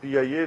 PIA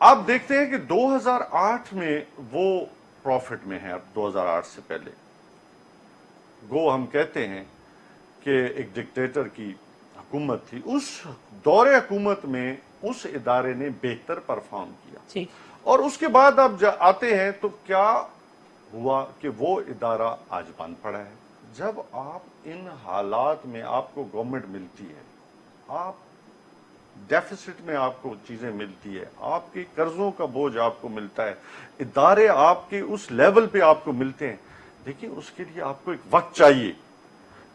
آپ دیکھتے ہیں کہ 2008 میں وہ پروفٹ میں ہے، اب 2008 سے پہلے گو ہم کہتے ہیں کہ ایک ڈکٹیٹر کی حکومت تھی، اس دور حکومت میں اس ادارے نے بہتر پرفارم کیا، ٹھیک، اور اس کے بعد اب آتے ہیں تو کیا ہوا کہ وہ ادارہ آج بند پڑا ہے۔ جب آپ ان حالات میں آپ کو گورنمنٹ ملتی ہے، آپ ڈیفیسٹ میں آپ کو چیزیں ملتی ہے، آپ کے قرضوں کا بوجھ آپ کو ملتا ہے، ادارے آپ کے اس لیول پہ آپ کو ملتے ہیں، دیکھیں اس کے لیے آپ کو ایک وقت چاہیے۔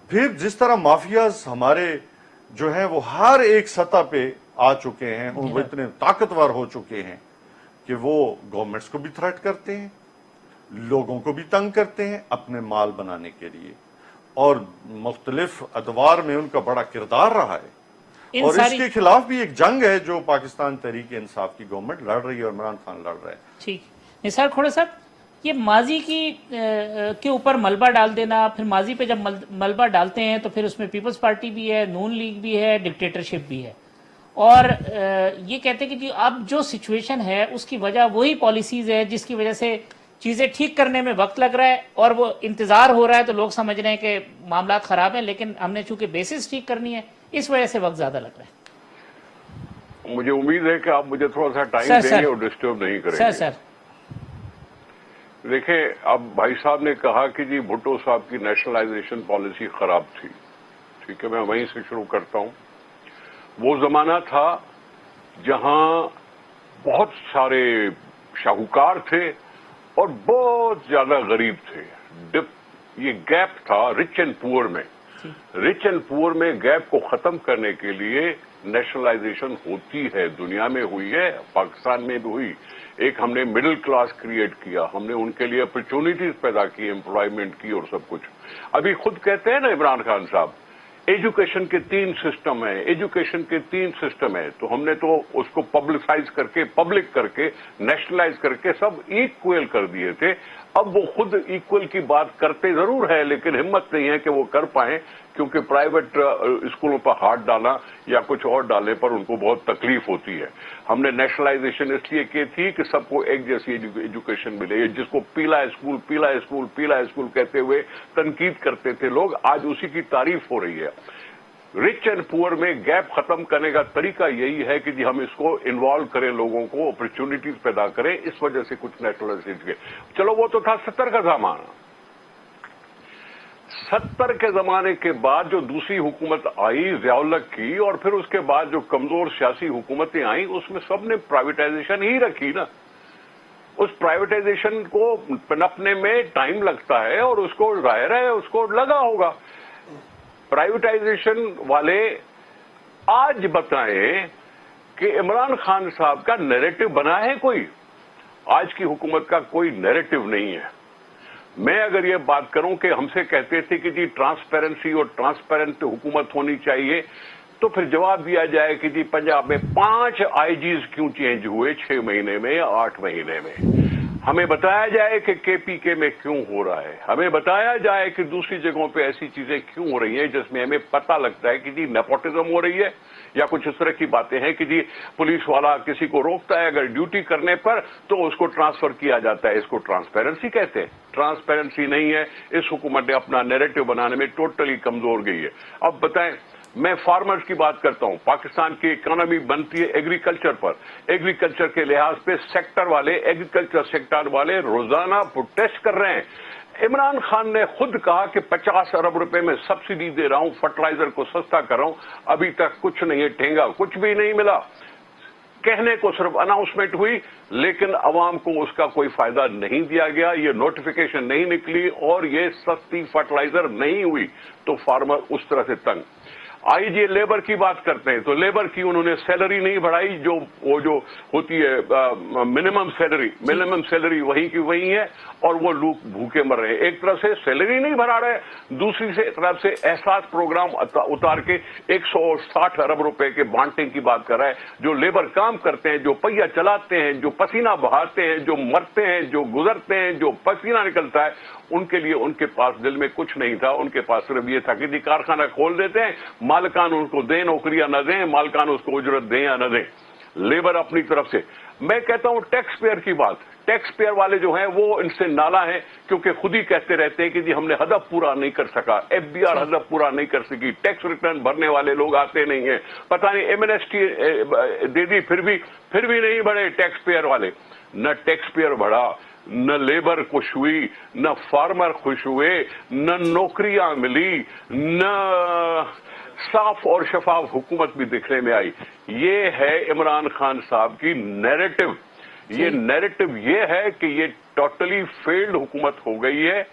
پھر جس طرح مافیاز ہمارے جو ہیں وہ ہر ایک سطح پہ آ چکے ہیں، وہ اتنے طاقتور ہو چکے ہیں کہ وہ گورنمنٹس کو بھی تھریٹ کرتے ہیں، لوگوں کو بھی تنگ کرتے ہیں اپنے مال بنانے کے لیے، اور مختلف ادوار میں ان کا بڑا کردار رہا ہے، ان اور اس ساری کے خلاف بھی ایک جنگ ہے جو پاکستان تحریک انصاف کی گورنمنٹ لڑ رہی ہے اور عمران خان لڑ رہا ہے۔ ٹھیک، نثار کھوڑا صاحب، یہ ماضی کے اوپر ملبہ ڈال دینا، پھر ماضی پہ جب ملبہ ڈالتے ہیں تو پھر اس میں پیپلز پارٹی بھی ہے، نون لیگ بھی ہے، ڈکٹیٹرشپ بھی ہے، اور یہ کہتے ہیں کہ جی اب جو سچویشن ہے اس کی وجہ وہی پالیسیز ہے جس کی وجہ سے چیزیں ٹھیک کرنے میں وقت لگ رہا ہے، اور وہ انتظار ہو رہا ہے تو لوگ سمجھ رہے ہیں کہ معاملات خراب ہیں، لیکن ہم نے چونکہ بیسس ٹھیک کرنی ہے اس وجہ سے وقت زیادہ لگ رہا ہے۔ مجھے امید ہے کہ آپ مجھے تھوڑا سا ٹائم سر دیں سر گے اور ڈسٹرب نہیں کریں سر گے۔ سر دیکھیں، اب بھائی صاحب نے کہا کہ جی بھٹو صاحب کی نیشنلائزیشن پالیسی خراب تھی، ٹھیک ہے، میں وہیں سے شروع کرتا ہوں۔ وہ زمانہ تھا جہاں بہت سارے شاہوکار تھے اور بہت زیادہ غریب تھے، یہ گیپ تھا رچ اینڈ پور میں۔ رچ اینڈ پور میں گیپ کو ختم کرنے کے لیے نیشنلائزیشن ہوتی ہے، دنیا میں ہوئی ہے، پاکستان میں بھی ہوئی۔ ایک ہم نے مڈل کلاس کریٹ کیا، ہم نے ان کے لیے اپرچونٹیز پیدا کی، امپلائمنٹ کی اور سب کچھ۔ ابھی خود کہتے ہیں نا عمران خان صاحب، ایجوکیشن کے 3 سسٹم ہیں، ایجوکیشن کے 3 سسٹم ہیں، تو ہم نے تو اس کو پبلسائز کر کے، پبلک کر کے، نیشنلائز کر کے سب ایکوئل کر دیے تھے۔ اب وہ خود ایکوئل کی بات کرتے ضرور ہے لیکن ہمت نہیں ہے کہ وہ کر پائیں، کیونکہ پرائیویٹ اسکولوں پر ہاتھ ڈالا یا کچھ اور ڈالنے پر ان کو بہت تکلیف ہوتی ہے۔ ہم نے نیشنلائزیشن اس لیے کی تھی کہ سب کو ایک جیسی ایجوکیشن ملے، جس کو پیلا اسکول پیلا اسکول پیلا اسکول کہتے ہوئے تنقید کرتے تھے لوگ، آج اسی کی تعریف ہو رہی ہے۔ رچ اینڈ پور میں گیپ ختم کرنے کا طریقہ یہی ہے کہ جی ہم اس کو انوالو کریں، لوگوں کو اپرچونٹیز پیدا کریں، اس وجہ سے کچھ نیشنلائزیشن کے۔ چلو وہ تو تھا 70 کا زمانہ۔ 70 کے زمانے کے بعد جو دوسری حکومت آئی ضیاء الحق کی، اور پھر اس کے بعد جو کمزور سیاسی حکومتیں آئیں، اس میں سب نے پرائیویٹائزیشن ہی رکھی نا۔ اس پرائیویٹائزیشن کو پنپنے میں ٹائم لگتا ہے اور اس کو ظاہر ہے اس کو لگا ہوگا۔ پرائیویٹائزیشن والے آج بتائیں کہ عمران خان صاحب کا نیریٹو بنا ہے کوئی؟ آج کی حکومت کا کوئی نیریٹو نہیں ہے۔ میں اگر یہ بات کروں کہ ہم سے کہتے تھے کہ جی ٹرانسپیرنسی اور ٹرانسپیرنٹ حکومت ہونی چاہیے، تو پھر جواب دیا جائے کہ جی پنجاب میں 5 آئی جیز کیوں چینج ہوئے 6 مہینے میں یا 8 مہینے میں؟ ہمیں بتایا جائے کہ کے پی کے میں کیوں ہو رہا ہے، ہمیں بتایا جائے کہ دوسری جگہوں پہ ایسی چیزیں کیوں ہو رہی ہیں جس میں ہمیں پتہ لگتا ہے کہ جی نیپوٹزم ہو رہی ہے، یا کچھ اس طرح کی باتیں ہیں کہ جی پولیس والا کسی کو روکتا ہے اگر ڈیوٹی کرنے پر تو اس کو ٹرانسفر کیا جاتا ہے۔ اس کو ٹرانسپیرنسی کہتے ہیں؟ ٹرانسپیرنسی نہیں ہے۔ اس حکومت نے اپنا نیریٹو بنانے میں ٹوٹلی کمزور گئی ہے۔ اب بتائیں، میں فارمرز کی بات کرتا ہوں، پاکستان کی اکانومی بنتی ہے ایگریکلچر پر، ایگریکلچر کے لحاظ پہ سیکٹر والے، ایگریکلچر سیکٹر والے روزانہ پروٹیسٹ کر رہے ہیں۔ عمران خان نے خود کہا کہ 50 ارب روپے میں سبسڈی دے رہا ہوں، فرٹیلائزر کو سستا کر رہا ہوں، ابھی تک کچھ نہیں ہے، ٹھینگا کچھ بھی نہیں ملا۔ کہنے کو صرف اناؤنسمنٹ ہوئی لیکن عوام کو اس کا کوئی فائدہ نہیں دیا گیا، یہ نوٹیفیکیشن نہیں نکلی اور یہ سستی فرٹیلائزر نہیں ہوئی، تو فارمر اس طرح سے تنگ۔ آئی جی لیبر کی بات کرتے ہیں تو لیبر کی انہوں نے سیلری نہیں بڑھائی، وہ جو ہوتی ہے منیمم سیلری وہی کی وہی ہے، اور وہ لوگ بھوکے مر رہے ہیں۔ ایک طرف سے سیلری نہیں بڑھا رہے، دوسری طرف سے احساس پروگرام اتار کے 160 ارب روپے کے بانٹنے کی بات کر رہا ہے۔ جو لیبر کام کرتے ہیں، جو پہیہ چلاتے ہیں، جو پسینہ بہاتے ہیں، جو مرتے ہیں، جو گزرتے ہیں، جو پسینہ نکلتا ہے، ان کے لیے ان کے پاس دل میں کچھ نہیں تھا، ان کے پاس صرف یہ تھا کہ کارخانہ کھول دیتے ہیں، مالکان ان کو دیں نوکریاں نہ دیں، مالکان اس کو اجرت دیں یا نہ دیں۔ لیبر اپنی طرف سے. میں کہتا ہوں ٹیکس پیئر کی بات, ٹیکس پیئر والے جو ہیں وہ ان سے نالا ہیں, کیونکہ خود ہی کہتے رہتے ہیں کہ جی ہم نے ہدف پورا نہیں کر سکا, ایف بی آر ہدف پورا نہیں کر سکی, ٹیکس ریٹرن بھرنے والے لوگ آتے نہیں ہیں, پتہ نہیں ایمنیسٹی دے دی پھر بھی نہیں بڑھے ٹیکس پیئر والے. نہ ٹیکس پیئر بڑھا, نہ لیبر خوش ہوئی, نہ فارمر خوش ہوئے, نہ نوکریاں ملی, نہ صاف اور شفاف حکومت بھی دکھنے میں آئی. یہ ہے عمران خان صاحب کی نیریٹو. یہ نیریٹو یہ ہے کہ یہ ٹوٹلی فیلڈ حکومت ہو گئی ہے.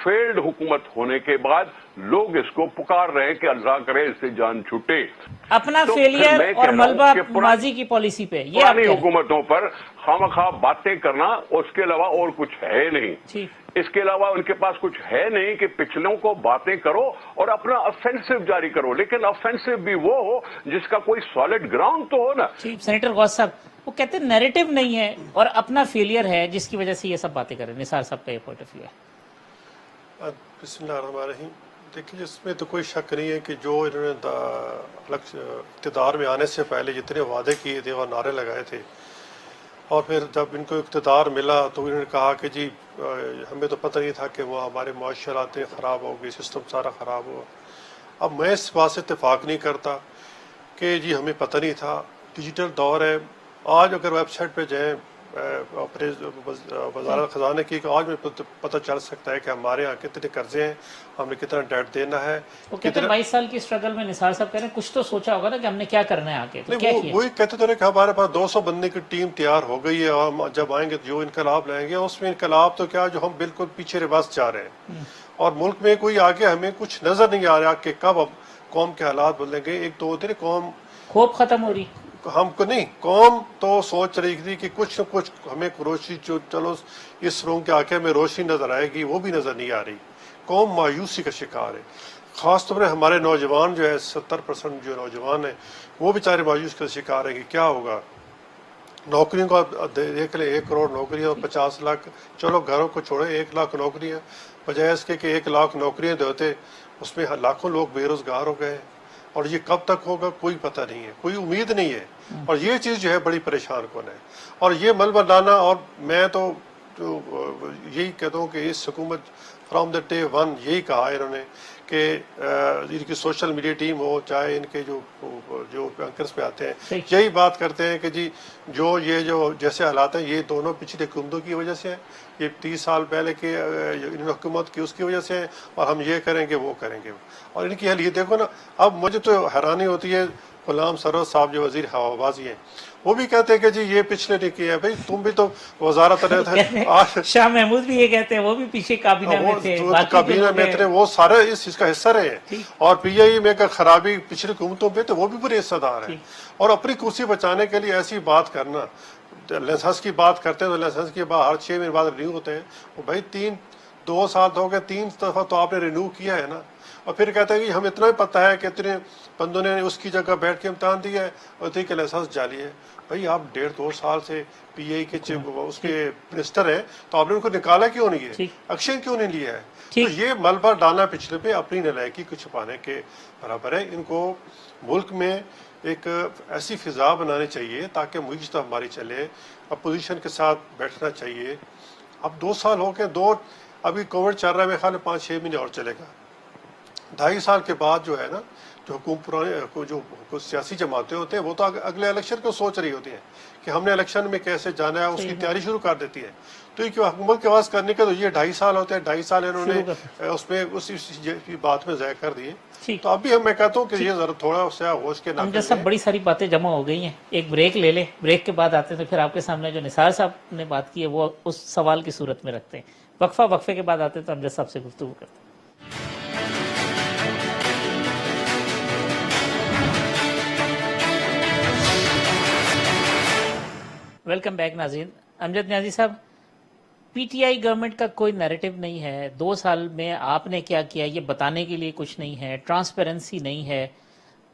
فیلڈ حکومت ہونے کے بعد لوگ اس کو پکار رہے ہیں کہ اللہ کرے اس سے جان چھوٹے. اپنا تو فیلئر میں اور کہہ رہا ہوں ملبہ کہ ماضی کی پالیسی پہ یہ آپ پرانی کہہ رہے ہیں. حکومتوں پر خواہ باتیں کرنا, اس کے علاوہ اور کچھ ہے نہیں. ٹھیک. اس کے علاوہ ان کے پاس کچھ ہے نہیں کہ پچھلوں کو باتیں کرو اور اپنا افینسو جاری کرو, لیکن افینسو بھی وہ ہو جس کا کوئی سالڈ گراؤنڈ تو ہو نا. ٹھیک. سینیٹر غوث صاحب وہ کہتے ہیں نیریٹو نہیں ہے اور اپنا فیلئر ہے جس کی وجہ سے یہ سب باتیں کر رہے ہیں. نثار صاحب کا یہ پوائنٹ آف ویو ہے. بسم اللہ الرحمن الرحیم. دیکھیے اس میں تو کوئی شک نہیں ہے کہ جو انہوں نے اقتدار میں آنے سے پہلے جتنے وعدے کیے تھے اور نعرے لگائے تھے, اور پھر جب ان کو اقتدار ملا تو انہوں نے کہا کہ جی ہمیں تو پتہ نہیں تھا کہ وہ ہمارے معاشرات خراب ہوگی, سسٹم سارا خراب ہوا. اب میں اس بات سے اتفاق نہیں کرتا کہ جی ہمیں پتہ نہیں تھا. ڈیجیٹل دور ہے. آج اگر ویب سائٹ پہ جائیں وزارت خزانہ کی, کہ آج میں پتہ چل سکتا ہے کہ ہمارے یہاں کتنے قرضے ہیں, ہم نے کتنا ڈیٹ دینا ہے. وہ کہتے ہیں 22 سال کی اسٹرگل میں نثار صاحب کہہ رہے ہیں کچھ تو سوچا ہوگا نا کہ ہم نے کیا کرنا ہے آگے. تو کیا کیا؟ وہی کہتے تھے کہ ہمارے پاس 200 بندے کی ٹیم تیار ہو گئی ہے, ہم جب آئیں گے جو انقلاب لائیں گے. اس میں انقلاب تو کیا جو ہم بالکل پیچھے ریورس جا رہے ہیں, اور ملک میں کوئی آگے ہمیں کچھ نظر نہیں آ رہا کہ کب اب قوم کے حالات بدلیں گے. ایک تو ہوتے نا قوم خوف ختم ہو رہی. ہم کو نہیں, قوم تو سوچ رہی تھی کہ کچھ نہ کچھ ہمیں روشنی, جو چلو اس روم کے آگے ہمیں روشنی نظر آئے گی, وہ بھی نظر نہیں آ رہی. قوم مایوسی کا شکار ہے. خاص طور پر ہمارے نوجوان جو ہے 70% جو نوجوان ہیں وہ بیچارے مایوس کا شکار ہیں کہ کیا ہوگا. نوکریوں کو دیکھ لیں, 1 کروڑ نوکریاں, 50 لاکھ, چلو گھروں کو چھوڑے 1 لاکھ نوکریاں, بجائے اس کے کہ 1 لاکھ نوکریاں دیتے اس میں لاکھوں لوگ بے روزگار ہو گئے. اور یہ کب تک ہوگا کوئی پتہ نہیں ہے, کوئی امید نہیں ہے. اور یہ چیز جو ہے بڑی پریشان کن ہے. اور یہ ملبہ لانا, اور میں تو یہی کہتا ہوں کہ اس حکومت فرام دا ڈے ون یہی کہا ہے انہوں نے کہ ان کی سوشل میڈیا ٹیم ہو, چاہے ان کے جو اینکرز پہ آتے ہیں, یہی بات کرتے ہیں کہ جی جو جیسے حالات ہیں یہ دونوں پچھلی حکومتوں کی وجہ سے ہیں, یہ 30 سال پہلے کے حکومت کی اس کی وجہ سے ہیں, اور ہم یہ کریں گے وہ کریں گے. اور ان کی حل یہ دیکھو نا. اب مجھے تو حیرانی ہوتی ہے, غلام سرور صاحب جو وزیر ہوابازی ہیں وہ بھی کہتے ہیں کہ جی یہ پچھلے نے کیا ہے. بھائی تم بھی تو وزارت رہے شاہ محمود بھی یہ کہتے ہیں, وہ بھی پیچھے کابینہ میں تھے, کابینہ میں تھے, وہ سارے اس چیز کا حصہ رہے ہیں. اور پی آئی میں کا خرابی پچھلی حکومتوں پہ تو وہ بھی بڑے حصہ دار ہیں. اور اپنی کرسی بچانے کے لیے ایسی بات کرنا, لائسنس کی بات کرتے ہیں تو لائسنس کی بات ہر 6 مہینے بعد رینیو ہوتے ہیں. وہ بھائی 2 سال تو ہو گئے, 3 دفعہ تو آپ نے رینیو کیا ہے نا. اور پھر کہتے ہیں کہ ہم اتنا ہی پتہ ہے کہ اتنے بندوں نے اس کی جگہ بیٹھ کے امتحان دیا ہے اور تھی کہ لائسنس جعلی ہے. بھائی آپ 1.5-2 سال سے پی آئی کے اس کے منسٹر ہیں, تو آپ نے ان کو نکالا کیوں نہیں ہے, ایکشن کیوں نہیں لیا ہے؟ تو یہ ملبہ ڈالنا پچھلے پہ اپنی نالائکی کو چھپانے کے برابر ہے. ان کو ملک میں ایک ایسی فضا بنانی چاہیے تاکہ معیشت ہماری چلے, اپوزیشن کے ساتھ بیٹھنا چاہیے. اب 2 سال ہو گئے, ابھی کووڈ چل رہا ہے, میرے خیال میں 5-6 مہینے اور چلے گا. 2.5 سال کے بعد جو ہے نا, جو جو سیاسی جماعتیں ہوتے ہیں وہ تو اگلے الیکشن کو سوچ رہی ہوتی ہیں کہ ہم نے الیکشن میں کیسے جانا ہے, اس کی تیاری شروع کر دیتی ہے. تو یہ حکومت کے آواز کرنے کے تو یہ 2.5 سال ہوتے ہیں. 2.5 سال انہوں نے اس میں اسی بات میں ضائع کر دیے. تو اب بھی میں کہتا ہوں کہ یہ ذرا تھوڑا سا ہوش کے نام سب بڑی ساری باتیں جمع ہو گئی ہیں. ایک بریک لے لیں, بریک کے بعد آتے ہیں پھر آپ کے سامنے جو نثار صاحب نے بات کی ہے وہ اس سوال کی صورت میں رکھتے ہیں. وقفے کے بعد آتے ہیں تو امجد صاحب سے گفتگو کرتے ہیں. ویلکم بیک ناظرین. امجد نیازی صاحب, پی ٹی آئی گورنمنٹ کا کوئی نیریٹو نہیں ہے. 2 سال میں آپ نے کیا کیا یہ بتانے کے لیے کچھ نہیں ہے, ٹرانسپیرنسی نہیں ہے.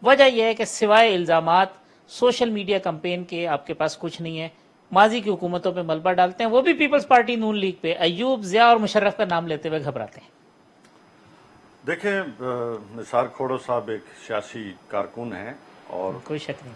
وجہ یہ ہے کہ سوائے الزامات سوشل میڈیا کمپین کے آپ کے پاس کچھ نہیں ہے. ماضی کی حکومتوں پہ ملبہ ڈالتے ہیں, وہ بھی پیپلز پارٹی نون لیگ پہ. ایوب, ضیاء اور مشرف کا نام لیتے ہوئے گھبراتے ہیں. دیکھیں, نثار کھوڑو صاحب ایک سیاسی کارکن ہیں, اور کوئی شک نہیں.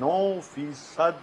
9%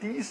30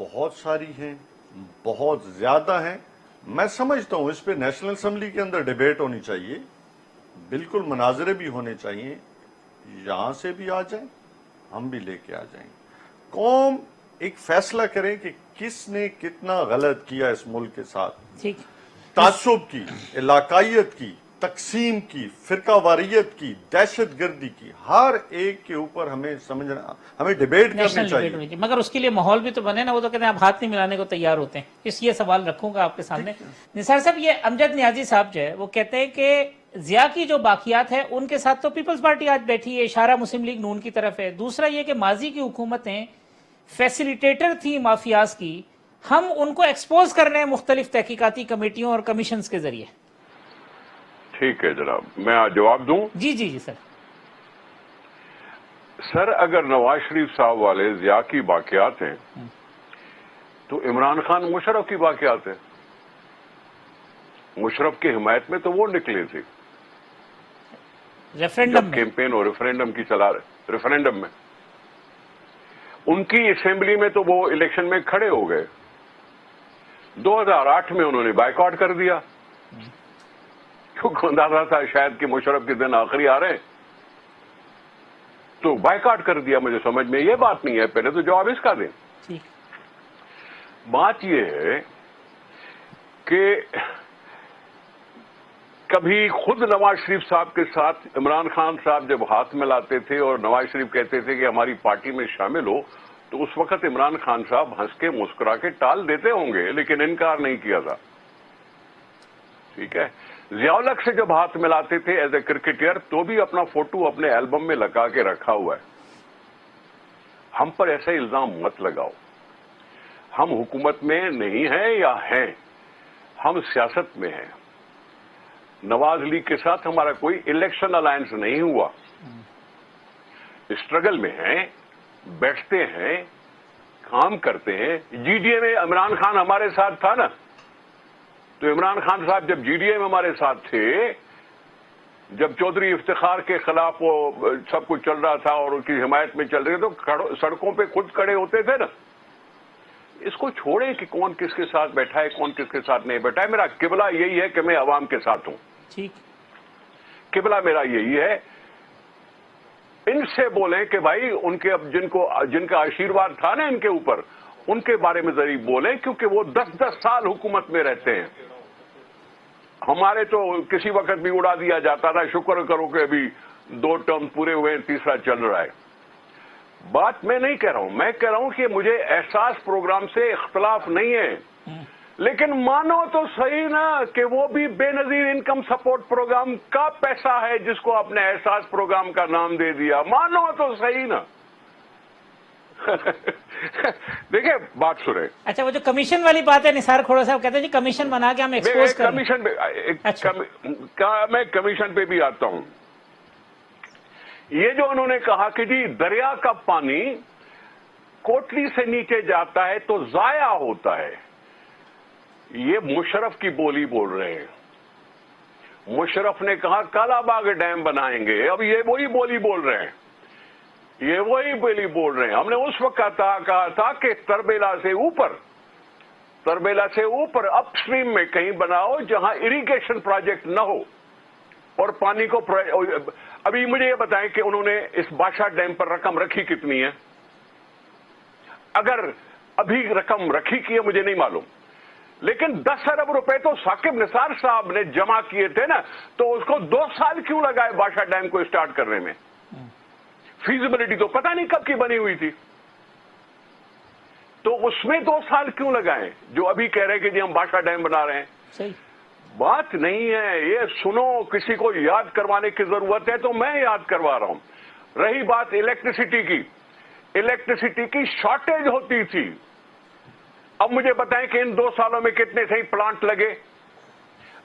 بہت ساری ہیں، بہت زیادہ ہیں. میں سمجھتا ہوں اس پہ نیشنل اسمبلی کے اندر ڈیبیٹ ہونی چاہیے، بالکل مناظرے بھی ہونے چاہیے، یہاں سے بھی آ جائیں، ہم بھی لے کے آ جائیں. قوم ایک فیصلہ کرے کہ کس نے کتنا غلط کیا اس ملک کے ساتھ. ٹھیک. تعصب کی، علاقائیت کی، تقسیم کی، فرقہ واریت کی، دہشت گردی کی، ہر ایک کے اوپر ہمیں سمجھنا، ہمیں ڈیبیٹ کرنی نیشنل چاہیے. ڈیبیٹ ہونی چاہیے، مگر اس کے لیے ماحول بھی تو بنے نا. وہ تو کہتے ہیں آپ ہاتھ نہیں ملانے کو تیار ہوتے ہیں. یہ سوال رکھوں گا آپ کے سامنے. نثار صاحب، یہ امجد نیازی صاحب جو ہے وہ کہتے ہیں کہ ضیاء کی جو باقیات ہے ان کے ساتھ تو پیپلز پارٹی آج بیٹھی ہے، اشارہ مسلم لیگ نون کی طرف ہے. دوسرا یہ کہ ماضی کی حکومتیں فیسیلیٹیٹر تھی مافیاز کی، ہم ان کو ایکسپوز کر رہے ہیں مختلف تحقیقاتی کمیٹیوں اور کمیشنز کے ذریعے. ٹھیک ہے جناب، میں جواب دوں. جی جی جی سر. سر اگر نواز شریف صاحب والے ضیاء کی باقیات ہیں تو عمران خان مشرف کی باقیات ہیں. مشرف کی حمایت میں تو وہ نکلے تھے ریفرینڈم جب میں. کیمپین اور ریفرینڈم کی چلا رہے. ریفرینڈم میں ان کی اسمبلی میں تو وہ الیکشن میں کھڑے ہو گئے. 2008 میں انہوں نے بائیکاٹ کر دیا کیونکہ اندازہ تھا شاید کہ مشرف کے دن آخری آ رہے ہیں، تو بائیکاٹ کر دیا. مجھے سمجھ میں یہ بات نہیں ہے، پہلے تو جواب اس کا دیں. ٹھیک. بات یہ ہے کہ کبھی خود نواز شریف صاحب کے ساتھ عمران خان صاحب جب ہاتھ ملاتے تھے اور نواز شریف کہتے تھے کہ ہماری پارٹی میں شامل ہو، تو اس وقت عمران خان صاحب ہنس کے مسکرا کے ٹال دیتے ہوں گے لیکن انکار نہیں کیا تھا. ٹھیک ہے. ضیاء الحق سے جب ہاتھ ملاتے تھے ایز اے کرکٹر تو بھی اپنا فوٹو اپنے البم میں لگا کے رکھا ہوا ہے. ہم پر ایسا الزام مت لگاؤ. ہم حکومت میں نہیں ہیں یا ہیں، ہم سیاست میں ہیں. نواز لیگ کے ساتھ ہمارا کوئی الیکشن الائنس نہیں ہوا. اسٹرگل میں ہیں، بیٹھتے ہیں، کام کرتے ہیں. جی ڈی اے میں عمران خان ہمارے ساتھ تھا نا، تو عمران خان صاحب جب جی ڈی اے میں ہمارے ساتھ تھے، جب چودھری افتخار کے خلاف وہ سب کچھ چل رہا تھا اور ان کی حمایت میں چل رہے تھے تو سڑکوں پہ خود کھڑے ہوتے تھے نا. اس کو چھوڑیں کہ کون کس کے ساتھ بیٹھا ہے، کون کس کے ساتھ نہیں بیٹھا ہے. میرا قبلہ یہی ہے کہ میں عوام کے ساتھ ہوں. ٹھیک. قبلہ میرا یہی ہے. ان سے بولیں کہ بھائی ان کے اب جن کا آشیرواد تھا نا ان کے اوپر، ان کے بارے میں ضرور بولیں کیونکہ وہ 10 سال حکومت میں رہتے ہیں. ہمارے تو کسی وقت بھی اڑا دیا جاتا تھا. شکر کرو کہ ابھی 2 ٹرم پورے ہوئے ہیں، تیسرا چل رہا ہے. بات میں نہیں کہہ رہا ہوں، میں کہہ رہا ہوں کہ مجھے احساس پروگرام سے اختلاف نہیں ہے، لیکن مانو تو صحیح نا کہ وہ بھی بے نظیر انکم سپورٹ پروگرام کا پیسہ ہے جس کو آپ نے احساس پروگرام کا نام دے دیا. مانو تو صحیح نا. دیکھیں بات سنیں. اچھا، وہ جو کمیشن والی بات ہے، نثار کھوڑا صاحب کہتے ہیں جی کمیشن بنا کے ہم ایکسپوز کر رہے ہیں. میں کمیشن پہ بھی آتا ہوں. یہ جو انہوں نے کہا کہ جی دریا کا پانی کوٹلی سے نیچے جاتا ہے تو ضائع ہوتا ہے، یہ مشرف کی بولی بول رہے ہیں. مشرف نے کہا کالا باغ ڈیم بنائیں گے، اب یہ وہی بولی بول رہے ہیں. یہ وہی بولی بول رہے ہیں. ہم نے اس وقت کہا تھا کہ تربیلا سے اوپر اپ اسٹریم میں کہیں بناؤ جہاں اریگیشن پروجیکٹ نہ ہو اور پانی کو ابھی مجھے یہ بتائیں کہ انہوں نے اس بادشاہ ڈیم پر رقم رکھی کتنی ہے؟ اگر ابھی رقم رکھی کی ہے مجھے نہیں معلوم، لیکن 10 ارب روپے تو ثاقب نثار صاحب نے جمع کیے تھے نا، تو اس کو 2 سال کیوں لگائے بادشاہ ڈیم کو اسٹارٹ کرنے میں؟ فیزیبلٹی تو پتہ نہیں کب کی بنی ہوئی تھی، تو اس میں 2 سال کیوں لگائیں جو ابھی کہہ رہے کہ جی ہم بادشاہ ڈیم بنا رہے ہیں؟ صحیح بات نہیں ہے یہ. سنو، کسی کو یاد کروانے کی ضرورت ہے تو میں یاد کروا رہا ہوں. رہی بات الیکٹریسٹی کی شارٹیج ہوتی تھی. اب مجھے بتائیں کہ ان 2 سالوں میں کتنے صحیح پلانٹ لگے؟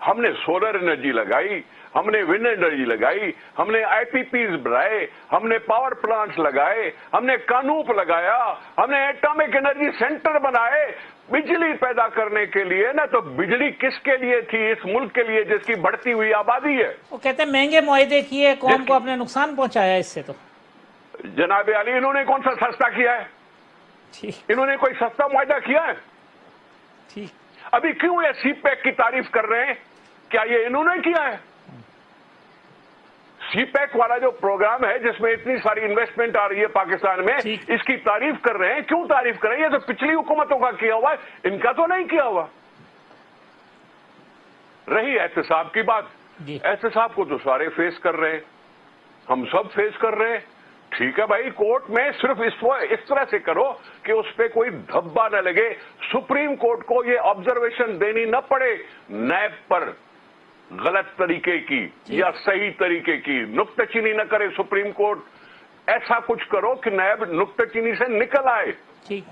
ہم نے سولر انرجی لگائی، ہم نے ونڈ انرجی لگائی، ہم نے آئی پی پیز بنائے، ہم نے پاور پلانٹس لگائے، ہم نے کانوپ لگایا، ہم نے ایٹامک انرجی سینٹر بنائے بجلی پیدا کرنے کے لیے نا. تو بجلی کس کے لیے تھی؟ اس ملک کے لیے جس کی بڑھتی ہوئی آبادی ہے. وہ کہتے ہیں مہنگے معاہدے کیے، قوم کو اپنے نقصان پہنچایا اس سے. تو جناب علی انہوں نے کون سا سستا کیا ہے؟ ٹھیک انہوں نے کوئی سستا معاہدہ کیا ہے؟ ٹھیک ابھی کیوں یہ سی پیک کی تعریف کر رہے ہیں؟ کیا یہ انہوں نے کیا ہے؟ سی پیک والا جو پروگرام ہے جس میں اتنی ساری انویسٹمنٹ آ رہی ہے پاکستان میں، ٹھیک۔ اس کی تعریف کر رہے ہیں. کیوں تعریف کر رہے ہیں؟ یہ تو پچھلی حکومتوں کا کیا ہوا ہے، ان کا تو نہیں کیا ہوا. رہی احتساب کی بات، جی احتساب کو تو سارے فیس کر رہے ہیں، ہم سب فیس کر رہے ہیں. ٹھیک ہے بھائی، کورٹ میں صرف اس طرح سے کرو کہ اس پہ کوئی دھبا نہ لگے، سپریم کورٹ کو یہ آبزرویشن دینی نہ پڑے نیب پر غلط طریقے کی یا صحیح طریقے کی. نکتہ چینی نہ کرے سپریم کورٹ، ایسا کچھ کرو کہ نیب نکتہ چینی سے نکل آئے. ٹھیک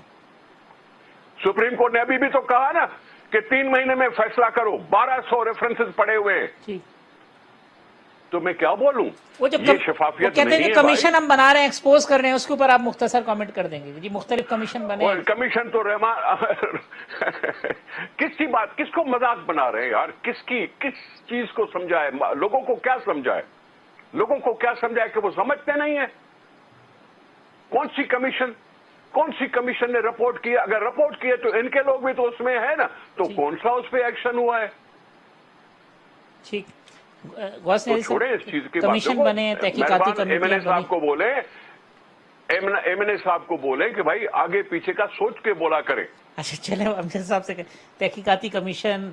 سپریم کورٹ نے ابھی بھی تو کہا نا کہ 3 مہینے میں فیصلہ کرو، 1200 ریفرنسز پڑے ہوئے ہیں. ٹھیک. تو میں کیا بولوں؟ وہ جب یہ شفافیت وہ کہتے ہیں نہیں کہ ہے بھائی. کمیشن ہم بنا رہے ہیں، ایکسپوز کر رہے ہیں، اس کے اوپر آپ مختصر کامنٹ کر دیں گے جی. مختلف کمیشن بنے اور کمیشن تو کس کی بات، کس کو مذاق بنا رہے ہیں یار؟ کس چیز کو سمجھائے؟ لوگوں کو کیا سمجھائے؟ لوگوں کو کیا سمجھائے کہ وہ سمجھتے نہیں ہیں؟ کون سی کمیشن نے رپورٹ کی؟ اگر رپورٹ کی ہے تو ان کے لوگ بھی تو اس میں ہے نا، تو کون سا اس پہ ایکشن ہوا ہے؟ ٹھیک. غوث تو نظری چھوڑیں اس صاحب، چیز کی کمیشن بات. بنے ہیں، تحقیقاتی ایم این کمیٹیاں اے صاحب بنی. کو بولیں، ایم این اے صاحب کو بولیں کہ بھائی آگے پیچھے کا سوچ کے بولا کریں. اچھا چلیں امجد صاحب سے تحقیقاتی کمیشن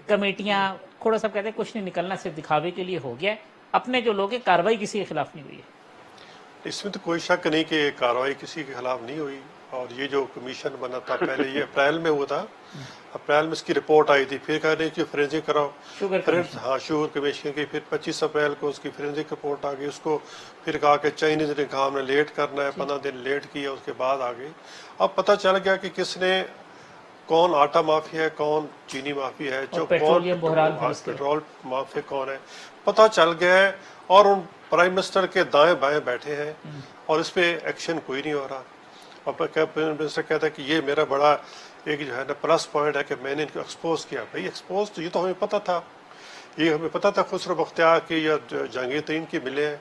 کمیٹیاں تھوڑا سا کہتے ہیں کچھ نہیں نکلنا، صرف دکھاوے کے لیے ہو گیا ہے. اپنے جو لوگ ہیں کارروائی کسی کے خلاف نہیں ہوئی ہے. اس میں تو کوئی شک نہیں کہ کارروائی کسی کے خلاف نہیں ہوئی. اور یہ جو کمیشن بنا تھا پہلے یہ اپریل میں ہوا تھا، اپریل میں اس کی رپورٹ آئی تھی، پھر کہہ رہے کہ فورینسک کراؤ. Sugar commission. ہاں شوگر کمیشن کی، پھر 25 اپریل کو اس کی فورینسک رپورٹ آ گئی. اس کو پھر کہا کہ چائنیز نے کہا ہم نے لیٹ کرنا ہے، 15 دن لیٹ کیا، اس کے بعد آ گئی. اب پتہ چل گیا کہ کس نے، کون آٹا مافیا ہے، کون چینی مافیا ہے، جو پیٹرولیم بحران پھر اس کے پیٹرول مافیا کون ہے، پتہ چل گیا ہے. اور ان پرائم منسٹر کے دائیں بائیں بیٹھے ہیں اور اس پہ ایکشن کوئی نہیں ہو رہا. اور پرائم منسٹر کہتا ہے کہ یہ میرا بڑا ایک جو ہے نا پلس پوائنٹ ہے کہ میں نے ان کو ایکسپوز کیا. بھائی ایکسپوز تو یہ تو ہمیں پتہ تھا، یہ ہمیں پتہ تھا خسرو بختیار کی یا جہانگیر ترین کی ملے ہیں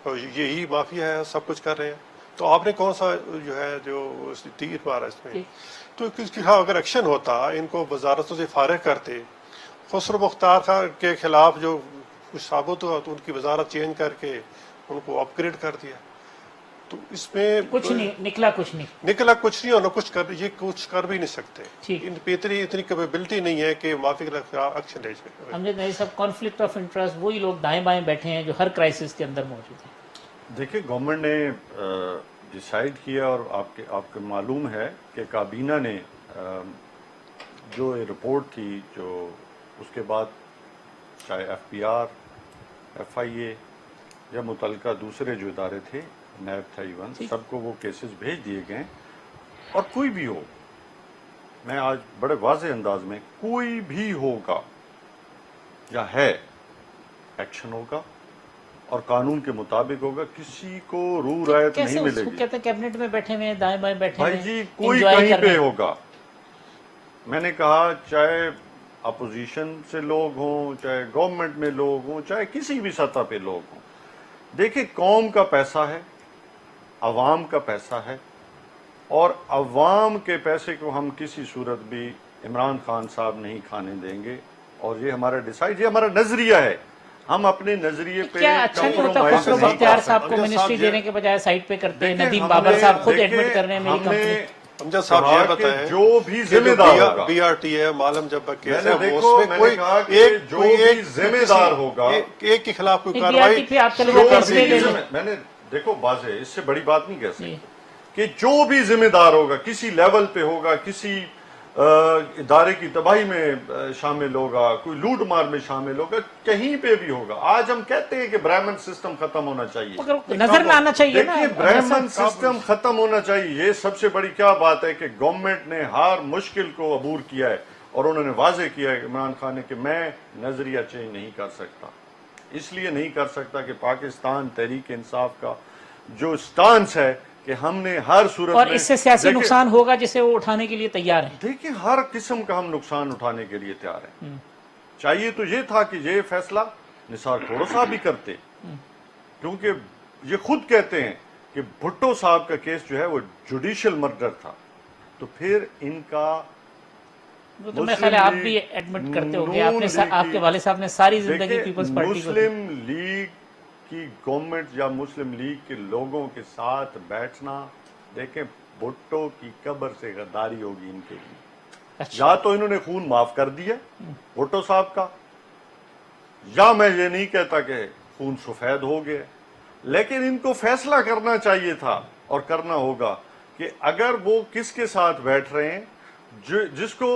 اور یہی مافیا ہے، سب کچھ کر رہے ہیں. تو آپ نے کون سا جو ہے جو تیر مارا اس میں؟ تو اس کے خلاف اگر ایکشن ہوتا، ان کو وزارتوں سے فارغ کرتے، خسرو بختیار کے خلاف جو کچھ ثابت ہوا تو ان کی وزارت چینج کر کے ان کو اپ گریڈ کر دیا. تو اس میں کچھ نہیں نکلا، کچھ نہیں نکلا کچھ نہیں. اور نہ کچھ کر، یہ کچھ کر بھی نہیں سکتے. ٹھیک. ان پہ اتنی کیپیبلٹی نہیں ہے کہ معافی کے خلاف ایکشن لے سکے. امجد نظری صاحب، کانفلکٹ آف انٹرسٹ وہی لوگ دائیں بائیں بیٹھے ہیں جو ہر کرائسس کے اندر موجود ہیں. دیکھیں گورنمنٹ نے ڈیسائیڈ کیا، اور آپ کو معلوم ہے کہ کابینہ نے جو رپورٹ تھی، جو اس کے بعد چاہے ایف پی آر، ایف آئی اے یا متعلقہ دوسرے جو ادارے تھے، نیب تھا ایون، سب کو وہ کیسز بھیج دیے گئے. اور کوئی بھی ہو، میں آج بڑے واضح انداز میں، کوئی بھی ہوگا یا ہے، ایکشن ہوگا اور قانون کے مطابق ہوگا. کسی کو رو رعایت نہیں ملے گی. کہتے ہیں کیبنٹ میں بیٹھے ہوئے ہیں، دائیں بائیں بیٹھے ہوئے بھائی ہیں، جی کوئی enjoy کہیں کر رہے پہ ہیں. ہوگا. میں نے کہا چاہے اپوزیشن سے لوگ ہوں، چاہے گورنمنٹ میں لوگ ہوں، چاہے کسی بھی سطح پہ لوگ ہوں. دیکھیں قوم کا پیسہ ہے، عوام کا پیسہ ہے، اور عوام کے پیسے کو ہم کسی صورت بھی عمران خان صاحب نہیں کھانے دیں گے. اور یہ ہمارا ڈیسائیڈ، یہ ہمارا نظریہ ہے. ہم اپنے نظریے پہ کیا اچھا نہیں ہوتا compromise خسرو نہیں بختیار کر صاحب سکتے. کو منسٹری دینے کے بجائے سائٹ پہ کرتے ہیں؟ دیکھیں، ندیم ہم بابر نے- صاحب خود دیکھیں، ایڈمٹ کر رہے ہیں میری ہم نے کمپنی. امجد صاحب کہا یہ کہ بتائیں جو بھی ذمہ دار ہوگا، بی آر ٹی ہے، معلوم جب میں کیس نے ہے، دیکھو، اس میں میں نے کوئی کہا کہ جو بھی ذمہ دار ہوگا، ایک کے خلاف کوئی BRT کارروائی پہ آپ چلے جو جاتے ہیں، بھی اسٹے لے لیں. میں نے دیکھو واضح، اس سے بڑی بات نہیں کہہ جی. سکتے کہ جو بھی ذمہ دار ہوگا، کسی لیول پہ ہوگا، کسی ادارے کی تباہی میں شامل ہوگا، کوئی لوٹ مار میں شامل ہوگا، کہیں پہ بھی ہوگا. آج ہم کہتے ہیں کہ برہمن سسٹم ختم ہونا چاہیے. مگر نظر میں آنا چاہیے نا. دیکھیے برہمن سسٹم ختم ہونا چاہیے، یہ سب سے بڑی کیا بات ہے کہ گورنمنٹ نے ہر مشکل کو عبور کیا ہے. اور انہوں نے واضح کیا ہے عمران خان نے کہ میں نظریہ چینج نہیں کر سکتا. اس لیے نہیں کر سکتا کہ پاکستان تحریک انصاف کا جو سٹانس ہے کہ ہم نے ہر صورت اور میں، اس سے سیاسی دیکھیں- نقصان ہوگا جسے وہ اٹھانے کے لیے تیار ہیں. دیکھیں ہر قسم کا ہم نقصان اٹھانے کے لیے تیار ہیں. چاہیے تو یہ تھا کہ یہ فیصلہ نثار کھوڑو صاحب بھی کرتے، کیونکہ یہ خود کہتے ہیں کہ بھٹو صاحب کا کیس جو ہے وہ جوڈیشل مرڈر تھا. تو پھر ان کا وہ تو میں خیال ہے آپ بھی ایڈمٹ کرتے ہو کہ آپ کے والد صاحب نے ساری زندگی پیپلز پارٹی کو مسلم لیگ کی گورنمنٹ یا مسلم لیگ کے لوگوں کے ساتھ بیٹھنا، دیکھیں بھٹو کی قبر سے غداری ہوگی ان کے لیے. یا تو انہوں نے خون معاف کر دیا بھٹو صاحب کا، یا میں یہ نہیں کہتا کہ خون سفید ہو گیا، لیکن ان کو فیصلہ کرنا چاہیے تھا اور کرنا ہوگا کہ اگر وہ کس کے ساتھ بیٹھ رہے ہیں جس کو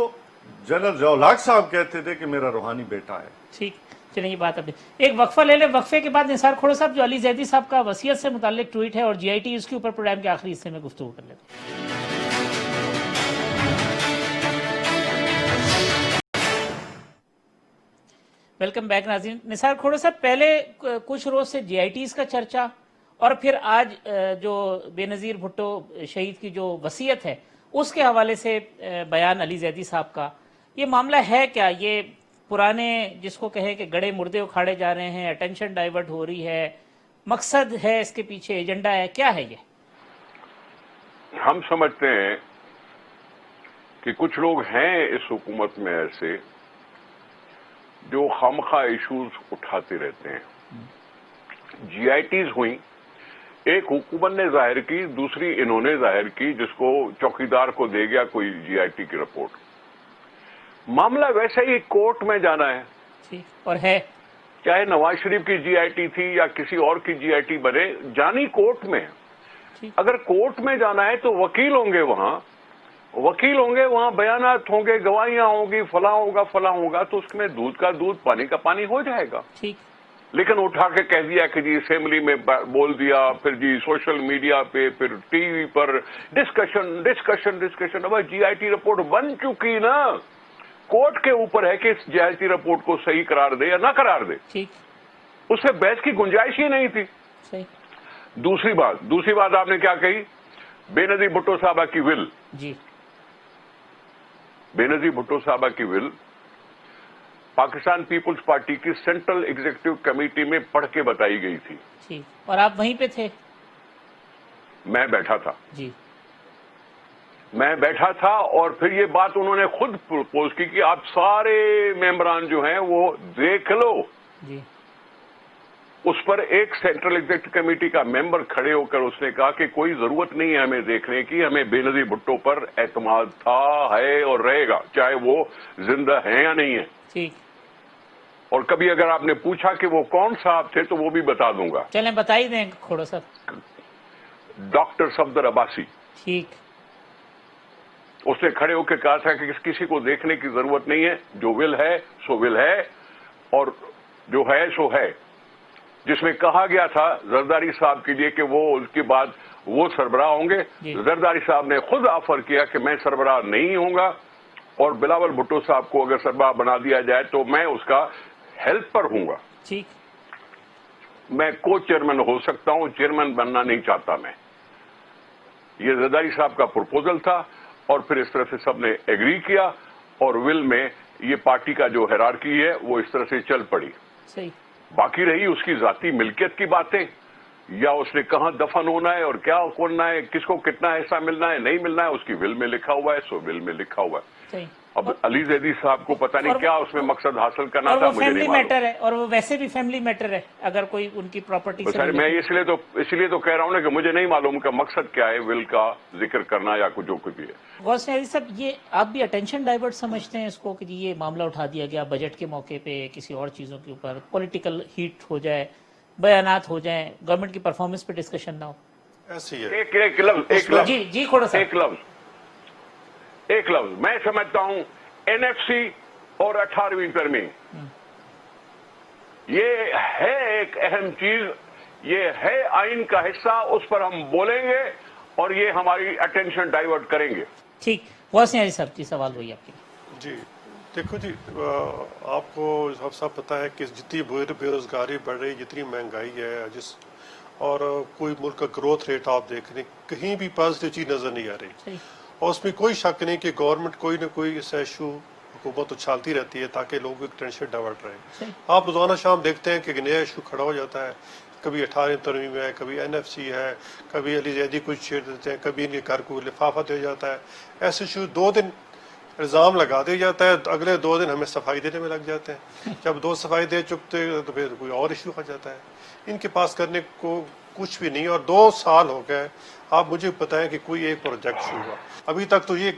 جنرل ضیاء الحق صاحب کہتے تھے کہ میرا روحانی بیٹا ہے. ٹھیک چلیں یہ بات ابھی ایک وقفہ لے لیں. وقفے کے بعد نثار کھوڑا صاحب جو علی زیدی صاحب کا وصیت سے متعلق ٹویٹ ہے اور جی آئی ٹی اس کے اوپر پروگرام کے آخری حصے میں گفتگو کر لیتے ہیں. ویلکم بیک ناظرین. نثار کھوڑا صاحب پہلے کچھ روز سے جی آئی ٹیز کا چرچا اور پھر آج جو بے نظیر بھٹو شہید کی جو وصیت ہے اس کے حوالے سے بیان علی زیدی صاحب کا، یہ معاملہ ہے کیا؟ یہ پرانے جس کو کہیں کہ گڑے مردے اکھاڑے جا رہے ہیں، اٹینشن ڈائیورٹ ہو رہی ہے، مقصد ہے اس کے پیچھے، ایجنڈا ہے، کیا ہے یہ؟ ہم سمجھتے ہیں کہ کچھ لوگ ہیں اس حکومت میں ایسے جو خامخواہ ایشوز اٹھاتے رہتے ہیں. جی آئی ٹیز ہوئیں، ایک حکومت نے ظاہر کی، دوسری انہوں نے ظاہر کی، جس کو چوکیدار کو دے گیا کوئی جی آئی ٹی کی رپورٹ. معاملہ ویسے ہی کورٹ میں جانا ہے، اور ہے چاہے نواز شریف کی جی آئی ٹی تھی یا کسی اور کی جی آئی ٹی بنے، جانی کورٹ میں. اگر کورٹ میں جانا ہے تو وکیل ہوں گے وہاں بیانات ہوں گے، گواہیاں ہوں گی، فلاں ہوگا تو اس میں دودھ کا دودھ پانی کا پانی ہو جائے گا. لیکن اٹھا کے کہہ دیا کہ جی اسمبلی میں بول دیا، پھر جی سوشل میڈیا پہ، پھر ٹی وی پر ڈسکشن. اب جی آئی ٹی رپورٹ بن چکی نا، کورٹ کے اوپر ہے کہ اس جی آئی ٹی رپورٹ کو صحیح قرار دے یا نہ قرار دے. اس سے بحث کی گنجائش ہی نہیں تھی. دوسری بات آپ نے کیا کہی؟ بے نظیر بھٹو صاحبہ کی ول. بے نظیر بھٹو صاحبہ کی ول پاکستان پیپلز پارٹی کی سینٹرل ایگزیکٹو کمیٹی میں پڑھ کے بتائی گئی تھی. اور آپ وہیں پہ تھے؟ میں بیٹھا تھا اور پھر یہ بات انہوں نے خود پرپوز کی کہ آپ سارے ممبران جو ہیں وہ دیکھ لو. اس پر ایک سینٹرل ایگزیکٹو کمیٹی کا ممبر کھڑے ہو کر اس نے کہا کہ کوئی ضرورت نہیں ہے ہمیں دیکھنے کی، ہمیں بے نظیر بھٹو پر اعتماد تھا، ہے اور رہے گا، چاہے وہ زندہ ہیں یا نہیں ہیں. اور کبھی اگر آپ نے پوچھا کہ وہ کون صاحب تھے تو وہ بھی بتا دوں گا. چلیں بتائی دیں کھوڑا صاحب. ڈاکٹر صفدر عباسی. اس نے کھڑے ہو کے کہا تھا کہ کسی کو دیکھنے کی ضرورت نہیں ہے، جو ول ہے سو ول ہے اور جو ہے سو ہے. جس میں کہا گیا تھا زرداری صاحب کے لیے کہ وہ اس کے بعد وہ سربراہ ہوں گے. زرداری صاحب نے خود آفر کیا کہ میں سربراہ نہیں ہوں گا اور بلاول بھٹو صاحب کو اگر سربراہ بنا دیا جائے تو میں اس کا ہیلپر ہوں گا. میں کو چیئرمین ہو سکتا ہوں، چیئرمین بننا نہیں چاہتا میں. یہ زرداری صاحب کا پرپوزل تھا اور پھر اس طرح سے سب نے ایگری کیا اور ول میں یہ پارٹی کا جو ہیرارکی ہے وہ اس طرح سے چل پڑی. باقی رہی اس کی ذاتی ملکیت کی باتیں، یا اس نے کہاں دفن ہونا ہے اور کیا کرنا ہے، کس کو کتنا ایسا ملنا ہے نہیں ملنا ہے، اس کی ول میں لکھا ہوا ہے، سو ول میں لکھا ہوا ہے. اب علی زیدی صاحب کو پتہ نہیں کیا اس میں مقصد حاصل کرنا تھا، مجھے نہیں میٹر ہے اور وہ ویسے بھی فیملی میٹر ہے اگر کوئی ان کی پراپرٹی سے. میں اس لیے تو کہہ رہا ہوں نا کہ مجھے نہیں معلوم کا مقصد کیا ہے ول کا ذکر کرنا یا جو کچھ بھی ہے. غوث علی صاحب یہ آپ بھی اٹینشن ڈائیورٹ سمجھتے ہیں اس کو کہ یہ معاملہ اٹھا دیا گیا بجٹ کے موقع پہ کسی اور چیزوں کے اوپر، پولیٹیکل ہیٹ ہو جائے، بیانات ہو جائیں، گورنمنٹ کی پرفارمنس پہ ڈسکشن نہ ہو؟ ایسی ہے. ایک لفظ میں سمجھتا ہوں این ایف سی اور 18ویں ترمیم یہ ہے ایک اہم چیز، یہ ہے آئین کا حصہ، اس پر ہم بولیں گے اور یہ ہماری اٹینشن ڈائیورٹ کریں گے. ٹھیک. غوث علی صاحب جی سوال ہوئی آپ کی. جی دیکھو جی، آپ کو سب پتہ ہے کہ جتنی بے روزگاری بڑھ رہی، جتنی مہنگائی ہے اور کوئی ملک کا گروتھ ریٹ آپ دیکھ رہے ہیں، کہیں بھی پازیٹیو چیز نظر نہیں آ رہی. اور اس میں کوئی شک نہیں کہ گورنمنٹ کوئی نہ کوئی اس ایشو حکومت اچھالتی رہتی ہے تاکہ لوگوں کی ٹینشن ڈائیورٹ رہے. آپ روزانہ شام دیکھتے ہیں کہ نیا ایشو کھڑا ہو جاتا ہے، کبھی 18 ترمیم ہے، کبھی NFC ہے، کبھی علی زیدی کچھ چھیڑ دیتے ہیں، کبھی ان کے گھر کو لفافہ دیا جاتا ہے. ایسے 2 دن الزام لگا دیا جاتا ہے، اگلے 2 دن ہمیں صفائی دینے میں لگ جاتے ہیں. جب 2 صفائی دے چکتے تو پھر کوئی اور ایشو آ جاتا ہے. ان کے پاس کرنے کو کچھ بھی نہیں، اور 2 سال ہو گئے. آپ مجھے بتائیں کہ کوئی ایک پروجیکٹ شروع ہوا ابھی تک؟ تو یہ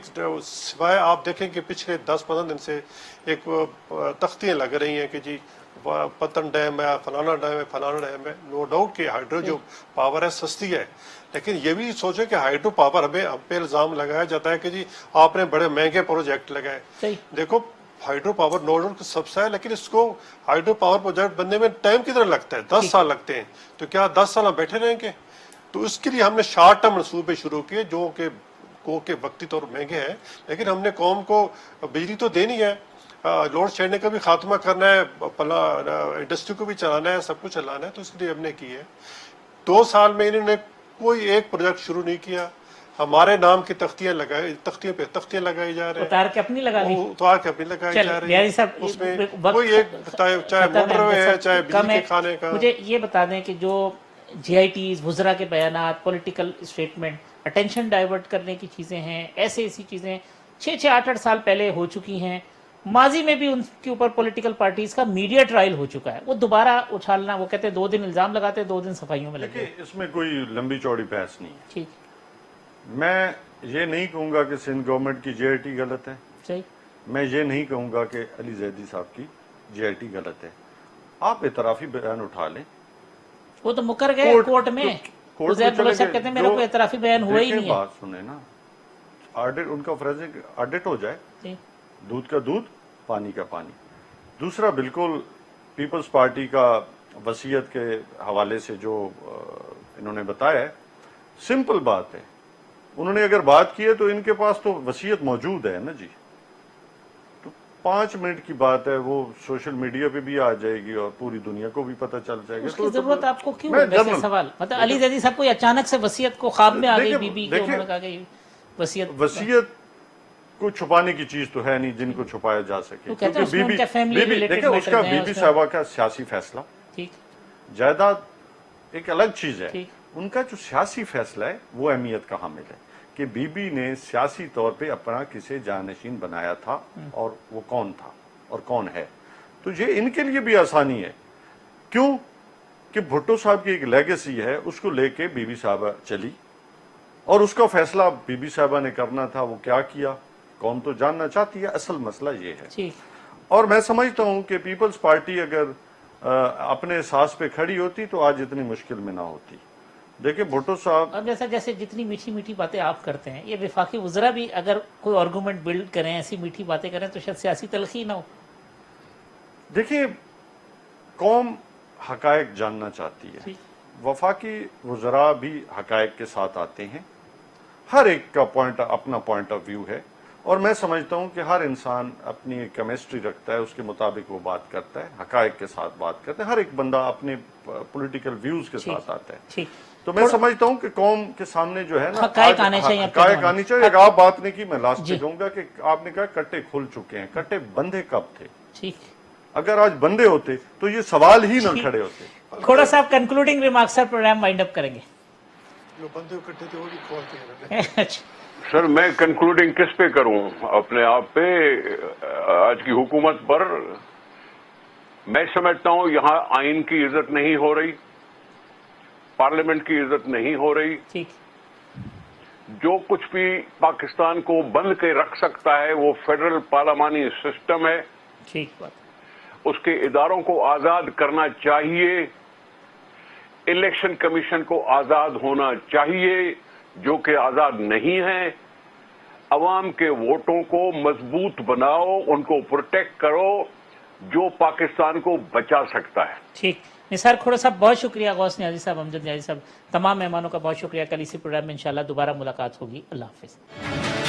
سوائے آپ دیکھیں کہ پچھلے 10-15 دن سے ایک تختیاں لگ رہی ہیں کہ جی پتن ڈیم ہے، فلانا ڈیم ہے، فلانا ڈیم ہے. نو ڈاؤٹ کہ ہائیڈرو جو پاور ہے سستی ہے، لیکن یہ بھی سوچیں کہ ہائیڈرو پاور ہم پہ الزام لگایا جاتا ہے کہ جی آپ نے بڑے مہنگے پروجیکٹ لگائے. دیکھو ہائیڈرو پاور نو ڈاؤٹ سب ہے، لیکن اس کو ہائیڈرو پاور پروجیکٹ بننے میں ٹائم کتنا لگتا ہے؟ 10 سال لگتے ہیں. تو کیا 10 سال ہم بیٹھے رہیں گے؟ تو اس کے لیے ہم نے شارٹ ٹرم منصوبے شروع کیے جو کہ وقتی طور مہنگے ہیں، لیکن ہم نے قوم کو بجلی تو دینی ہے، لوڈ شیڈنگ کا بھی خاتمہ کرنا ہے، انڈسٹری کو بھی چلانا ہے، سب کچھ چلانا ہے. تو اس لیے ہم نے کی ہے. 2 سال میں انہوں نے کوئی ایک پروجیکٹ شروع نہیں کیا. ہمارے نام کی تختیاں پہ تختیاں لگائی جا رہے ہیں، اتار کے اپنی لگا لی، اتار کے اپنی لگائی جا رہی ہے. اس میں کوئی ایک چاہے موٹر وے ہے، چاہے بجلی کے کھانے کا. مجھے یہ بتا دیں کہ جو GITs، وزراء کے بیانات، پولیٹیکل اسٹیٹمنٹ، اٹینشن ڈائیورٹ کرنے کی چیزیں ہیں، ایسی چیزیں 6-6 8-8 سال پہلے ہو چکی ہیں. ماضی میں بھی ان کے اوپر پولیٹیکل پارٹیز کا میڈیا ٹرائل ہو چکا ہے. وہ دوبارہ اچھالنا، وہ کہتے ہیں 2 دن الزام لگاتے، 2 دن صفائیوں میں لگے. اس میں کوئی لمبی چوڑی بحث نہیں ہے. ٹھیک، میں یہ نہیں کہوں گا کہ سندھ گورنمنٹ کی GIT غلط ہے. صحیح. میں یہ نہیں کہوں گا کہ علی زیدی صاحب کی GIT غلط ہے. آپ اعترافی بیان اٹھا لیں. وہ تو مکر گئے کورٹ میں. عزیر ملک صاحب کہتے ہیں میرا کوئی اعترافی بیان ہوا ہی نہیں ہے. بات سنیں نا، آڈٹ ان کا فرض ہے کہ آڈٹ ہو جائے. دودھ کا دودھ، پانی کا پانی. دوسرا، بالکل پیپلز پارٹی کا وصیت کے حوالے سے جو انہوں نے بتایا ہے، سمپل بات ہے. انہوں نے اگر بات کی ہے تو ان کے پاس تو وصیت موجود ہے نا جی. تو 5 منٹ کی بات ہے، وہ سوشل میڈیا پہ بھی آ جائے گی اور پوری دنیا کو بھی پتہ چل جائے گا. اس کی ضرورت آپ کو کیوں ہے؟ ویسے سوال مطلب علی زیدی صاحب کو اچانک سے وصیت کو خواب میں آ گئی بی بی کہ انہوں نے کہا کہ وصیت کو چھپانے کی چیز تو ہے نہیں جن کو چھپایا جا سکے. دیکھیں اس کا بی بی صاحبہ کا سیاسی فیصلہ، جائیداد ایک الگ چیز ہے. ان کا جو سیاسی فیصلہ ہے وہ اہمیت کا حامل ہے کہ بی بی نے سیاسی طور پہ اپنا کسے جانشین بنایا تھا اور وہ کون تھا اور کون ہے. تو یہ ان کے لیے بھی آسانی ہے. کیوں کہ بھٹو صاحب کی ایک لیگیسی ہے، اس کو لے کے بی بی صاحبہ چلی اور اس کا فیصلہ بی بی صاحبہ نے کرنا تھا. وہ کیا کیا قوم تو جاننا چاہتی ہے. اصل مسئلہ یہ ہے. اور میں سمجھتا ہوں کہ پیپلز پارٹی اگر اپنے احساس پہ کھڑی ہوتی تو آج اتنی مشکل میں نہ ہوتی. دیکھیں بھٹو صاحب، اور جیسے جتنی میٹھی میٹھی باتیں آپ کرتے ہیں، یہ وفاقی وزراء بھی اگر کوئی آرگومنٹ بلڈ کریں، ایسی میٹھی باتیں کریں تو شاید سیاسی تلخی نہ ہو. دیکھیں قوم حقائق جاننا چاہتی ہے. وفاقی وزراء بھی حقائق کے ساتھ آتے ہیں. ہر ایک کا اپنا پوائنٹ آف ویو ہے، اور میں سمجھتا ہوں کہ ہر انسان اپنی کیمسٹری رکھتا ہے، اس کے مطابق وہ بات کرتا ہے، حقائق کے ساتھ بات کرتا ہے. ہر ایک بندہ اپنے پولیٹیکل ویوز کے ساتھ آتا ہے. تو میں سمجھتا ہوں کہ قوم کے سامنے جو ہے نا حقائق آنے چاہیے. حقائق آنی چاہیے. ایک آپ بات نے کی، میں لاسٹ پہ کہوں گا کہ آپ نے کہا کٹے کھل چکے ہیں. کٹے بندھے کب تھے؟ اگر آج بندے ہوتے تو یہ سوال ہی نہ کھڑے ہوتے. کھوڑا صاحب کنکلوڈنگ ریمارکس سر، پروگرام وائنڈ اپ کریں گے. جو بندے اکٹھے تھے وہ بھی کھولتے ہیں. سر میں کنکلوڈنگ کس پہ کروں؟ اپنے آپ پہ، آج کی حکومت پر. میں سمجھتا ہوں یہاں آئین کی عزت نہیں ہو رہی، پارلیمنٹ کی عزت نہیں ہو رہی. جو کچھ بھی پاکستان کو بند کے رکھ سکتا ہے وہ فیڈرل پارلیمانی سسٹم ہے. اس کے اداروں کو آزاد کرنا چاہیے. الیکشن کمیشن کو آزاد ہونا چاہیے، جو کہ آزاد نہیں ہے. عوام کے ووٹوں کو مضبوط بناؤ، ان کو پروٹیکٹ کرو، جو پاکستان کو بچا سکتا ہے. ٹھیک. نثار کھوڑا صاحب بہت شکریہ. غوث نیازی صاحب، امجد نیازی صاحب، تمام مہمانوں کا بہت شکریہ. کل اسی پروگرام میں انشاءاللہ دوبارہ ملاقات ہوگی. اللہ حافظ.